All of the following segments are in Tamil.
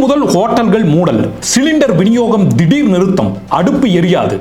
முதல் ஹோட்டல்கள் மூடல், சிலிண்டர் விநியோகம் திடீர் நிறுத்தம், அடுப்பு எரியாது.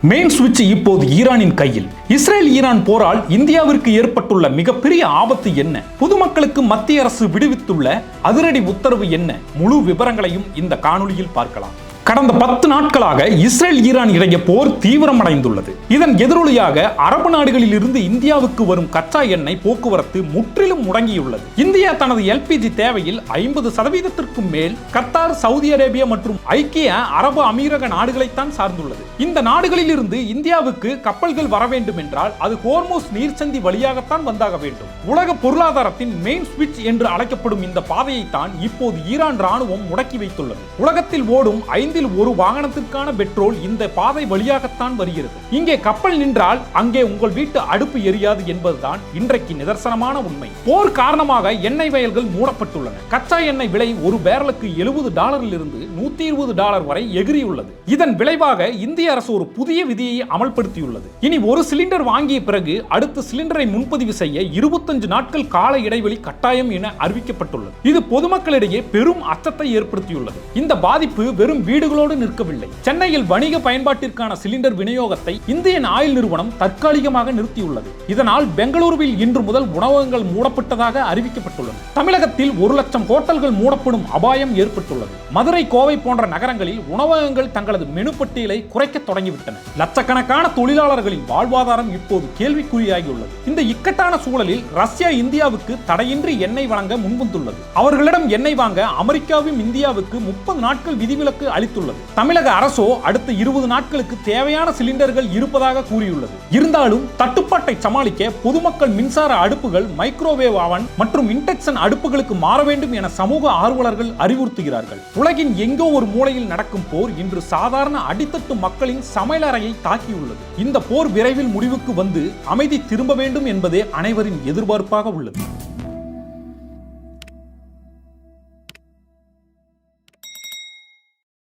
மெயின் சுவிட்ச் இப்போது ஈரானின் கையில். இஸ்ரேல் ஈரான் போரால் இந்தியாவிற்கு ஏற்பட்டுள்ள மிகப்பெரிய ஆபத்து என்ன? பொதுமக்களுக்கு மத்திய அரசு விடுவித்துள்ள அதிரடி உத்தரவு என்ன? முழு விவரங்களையும் இந்த காணொளியில் பார்க்கலாம். கடந்த 10 நாட்களாக இஸ்ரேல் ஈரான் இடையே போர் தீவிரமடைந்துள்ளது. இதன் எதிரொலியாக அரபு நாடுகளில் இருந்து இந்தியாவுக்கு வரும் கச்சா எண்ணெய் போக்குவரத்து முற்றிலும் முடங்கியுள்ளது. இந்தியா தனது எல்பிஜி தேவையில் 50% மேல் கத்தார், சவுதி அரேபியா மற்றும் ஐக்கிய அரபு அமீரக நாடுகளைத்தான் சார்ந்துள்ளது. இந்த நாடுகளில் இருந்து இந்தியாவுக்கு கப்பல்கள் வர வேண்டும் என்றால் அது ஹோர்முஸ் நீர்ச்சந்தி வழியாகத்தான் வந்தாக வேண்டும். உலக பொருளாதாரத்தின் மெயின் சுவிட்ச் என்று அழைக்கப்படும் இந்த பாதையைத்தான் இப்போது ஈரான் ராணுவம் முடக்கி வைத்துள்ளது. உலகத்தில் ஓடும் 5 ஒரு வாகனத்திற்கான பெட்ரோல் இந்த பாதை வழியாகத்தான் வருகிறது. இங்கே கப்பல் நின்றால் அங்கே உங்கள் வீட்டு அடுப்பு எரியாது என்பதுதான் இன்றைக்கு நிதர்சனமான உண்மை. போர் காரணமாக எண்ணெய் வயல்கள் மூடப்பட்டுள்ளன. கச்சா எண்ணெய் விலை ஒரு பேரலுக்கு $70 இருந்து $120 வரை எகிரியுள்ளது. இதன் விளைவாக இந்திய அரசு ஒரு புதிய விதியை அமல்படுத்தியுள்ளது. இனி ஒரு சிலிண்டர் வாங்கிய பிறகு அடுத்த சிலிண்டரை முன்பதிவு செய்ய 25 நாட்கள் கால இடைவெளி கட்டாயம் என அறிவிக்கப்பட்டுள்ளது. இது பொதுமக்களிடையே பெரும் அச்சத்தை ஏற்படுத்தியுள்ளது. இந்த பாதிப்பு வெறும் வீடுகளோடு நிற்கவில்லை. சென்னையில் வணிக பயன்பாட்டிற்கான சிலிண்டர் விநியோகத்தை இந்தியன் ஆயில் நிறுவனம் தற்காலிகமாக நிறுத்தியுள்ளது. இதனால் பெங்களூருவில் இன்று முதல் உணவகங்கள் மூடப்பட்டதாக அறிவிக்கப்பட்டுள்ளது. தமிழகத்தில் 1 லட்சம் ஹோட்டல்கள் மூடப்படும் அபாயம் ஏற்பட்டுள்ளது. மதுரை, கோவை போன்ற நகரங்களில் உணவகங்கள் தங்களது மெனு பட்டியலை குறைக்க தொடங்கிவிட்டன. லட்சக்கணக்கான தொழிலாளர்களின் வாழ்வாதாரம் இப்போது கேள்விக்குறியாகியுள்ளது. இந்த இக்கட்டான சூழலில் ரஷ்யா இந்தியாவுக்கு தடையின்றி எண்ணெய் வழங்க முன்வந்துள்ளது. அவர்களிடம் எண்ணெய் வாங்க அமெரிக்காவும் இந்தியாவுக்கு 30 நாட்கள் விதிவிலக்கு அளித்துள்ளது. தமிழக அரசோ அடுத்த 20 நாட்களுக்கு தேவையான சிலிண்டர்கள் இருப்பதாக கூறியுள்ளது. இருந்தாலும் தட்டுப்பாட்டை சமாளிக்க பொதுமக்கள் மின்சார அடுப்புகள், மைக்ரோவேவ் அவன் மற்றும் இண்டக்ஷன் அடுப்புகளுக்கு மாற வேண்டும் என சமூக ஆர்வலர்கள் அறிவுறுத்துகிறார்கள். உலகின் எங்கோ ஒரு மூலையில் நடக்கும் போர் இன்று சாதாரண அடித்தட்டு மக்களின் சமையலறையை தாக்கியுள்ளது. இந்த போர் விரைவில் முடிவுக்கு வந்து அமைதி திரும்ப வேண்டும் என்பதே அனைவரின் எதிர்பார்ப்பாக உள்ளது.